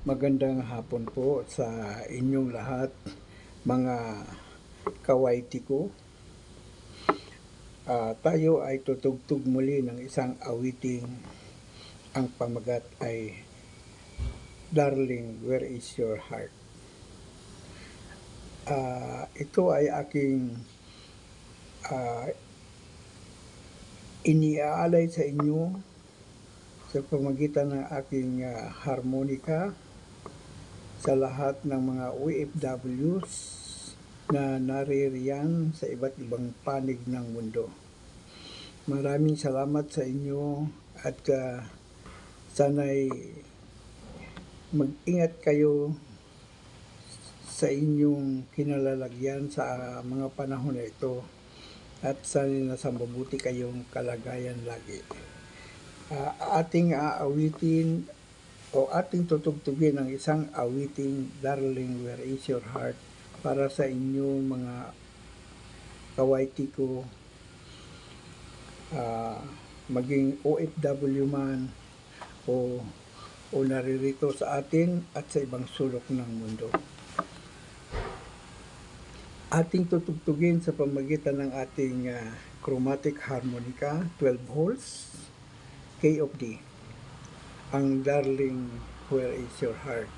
Magandang hapon po sa inyong lahat, mga kawaiti ko. Tayo ay tutugtog muli ng isang awiting ang pamagat ay Darling, Where is Your Heart? Ito ay aking iniaalay sa inyo sa pamagitan ng aking harmonika sa lahat ng mga OFWs na naririyan sa iba't ibang panig ng mundo. Maraming salamat sa inyo at sana'y mag-ingat kayo sa inyong kinalalagyan sa mga panahon na ito at sana'y nasa mabuti kayong kalagayan lagi. Ating aawitin o ating tutugtugin ang isang awiting Darling, Where is Your Heart para sa inyong mga kawaiti ko, maging OFW man o naririto sa atin at sa ibang sulok ng mundo. Ating tutugtugin sa pamagitan ng ating chromatic harmonica, 12 holes, K of D, ang Darling, Where is Your Heart?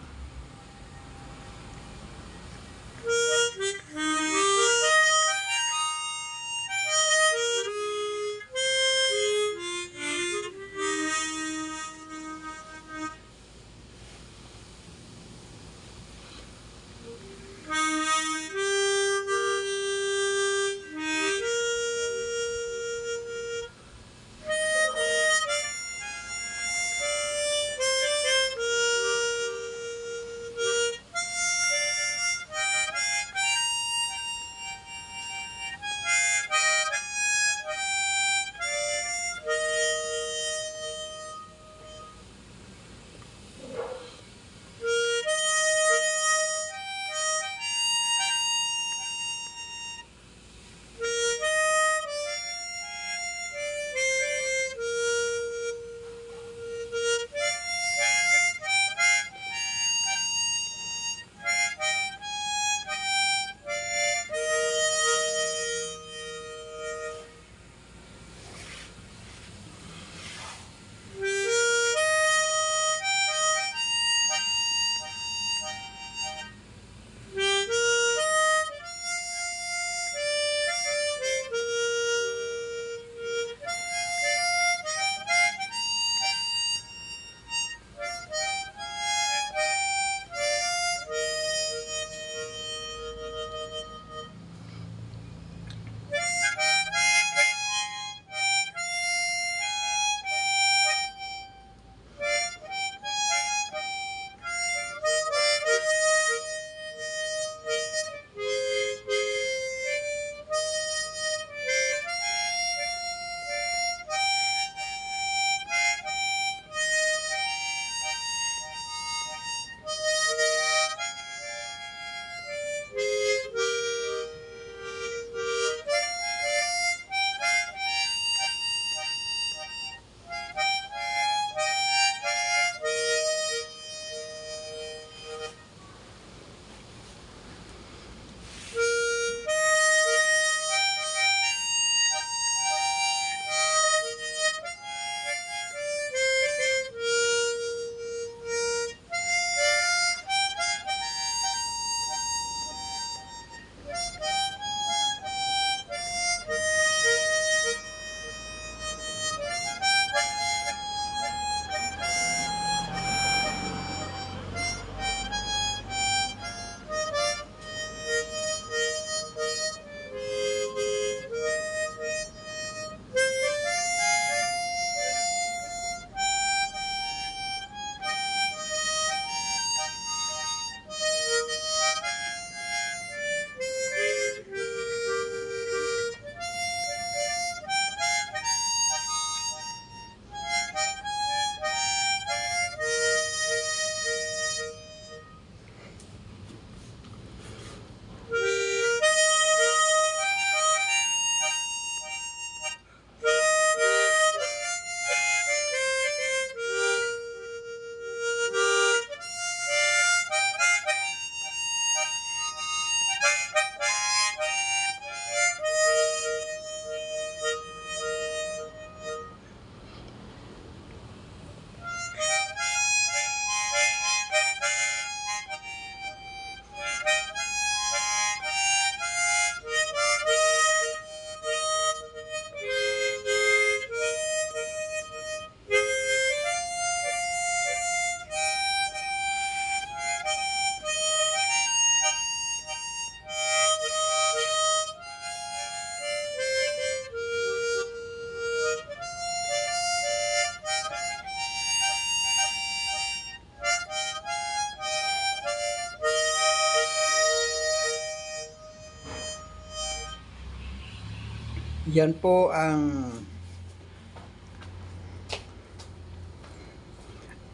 Yan po ang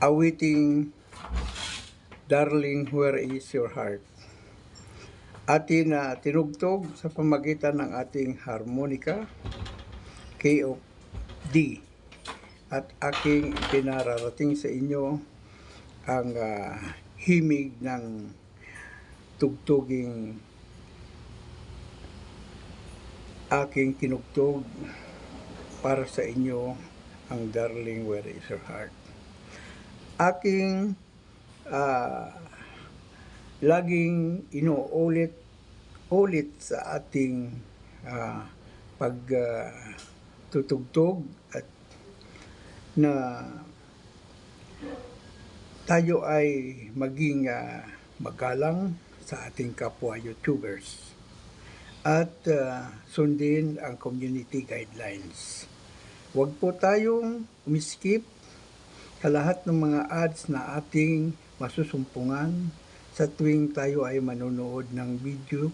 awiting Darling, Where Is Your Heart? Atin na tinugtog sa pamagitan ng ating harmonika, key of D. At aking pinararating sa inyo ang himig ng tugtuging aking tinugtog para sa inyo ang Darling, Where Is Your Heart? Aking laging inuulit sa ating pagtutugtog at na tayo ay maging magalang sa ating kapwa YouTubers at sundin ang community guidelines. Huwag po tayong umiskip sa lahat ng mga ads na ating masusumpungan sa tuwing tayo ay manonood ng video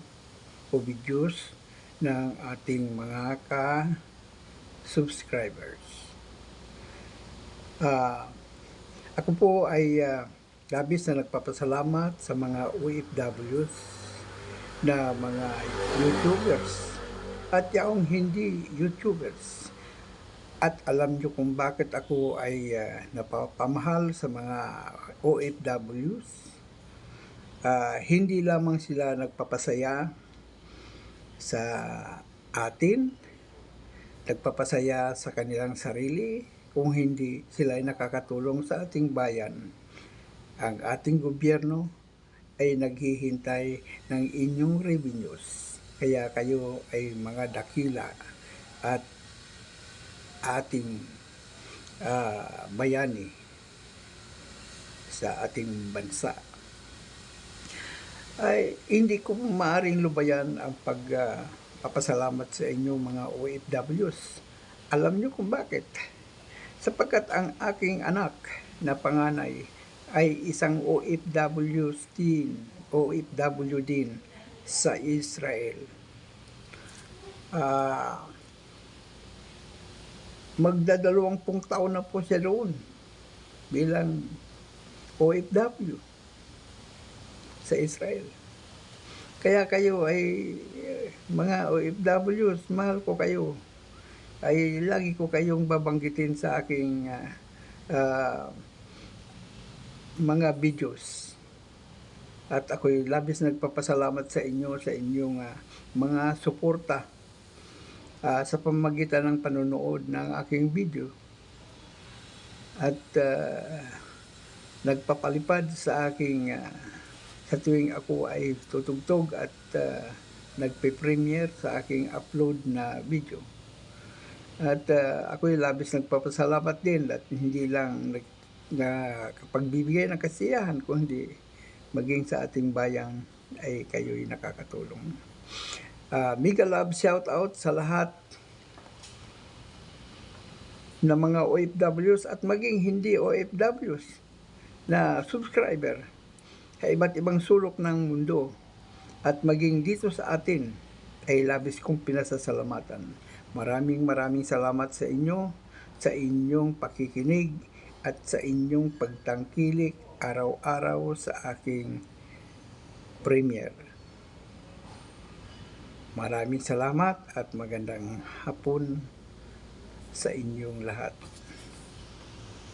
o videos ng ating mga ka-subscribers. Ako po ay labis na nagpapasalamat sa mga OFWs na mga YouTubers at yaong hindi YouTubers. At alam nyo kung bakit ako ay napapamahal sa mga OFWs. Hindi lamang sila nagpapasaya sa atin, nagpapasaya sa kanilang sarili, kung hindi sila ay nakakatulong sa ating bayan. Ang ating gobyerno ay naghihintay ng inyong revenues. Kaya kayo ay mga dakila at ating bayani sa ating bansa. Ay hindi ko maaaring lubayan ang pagpapasalamat sa inyong mga OFWs. Alam nyo kung bakit? Sapagkat ang aking anak na panganay ay isang OFW din sa Israel. Magdadalawampung taon na po siya doon bilang OFW sa Israel. Kaya kayo ay mga OFWs, mahal ko kayo. Ay lagi ko kayong babanggitin sa aking mga videos. At ako'y labis nagpapasalamat sa inyo sa inyong mga suporta sa pamamagitan ng panonood ng aking video at nagpapalipad sa aking sa tuwing ako ay tutugtog at nagpe-premiere sa aking upload na video. At ako'y labis nagpapasalamat din at hindi lang nakapagbibigay ng kasiyahan kundi maging sa ating bayan ay kayo'y nakakatulong. Mega love shout out sa lahat ng mga OFWs at maging hindi OFWs na subscriber sa iba't ibang sulok ng mundo at maging dito sa atin ay labis kong pinasasalamatan. Maraming salamat sa inyo, sa inyong pakikinig at sa inyong pagtangkilik araw-araw sa aking premiere. Maraming salamat at magandang hapon sa inyong lahat.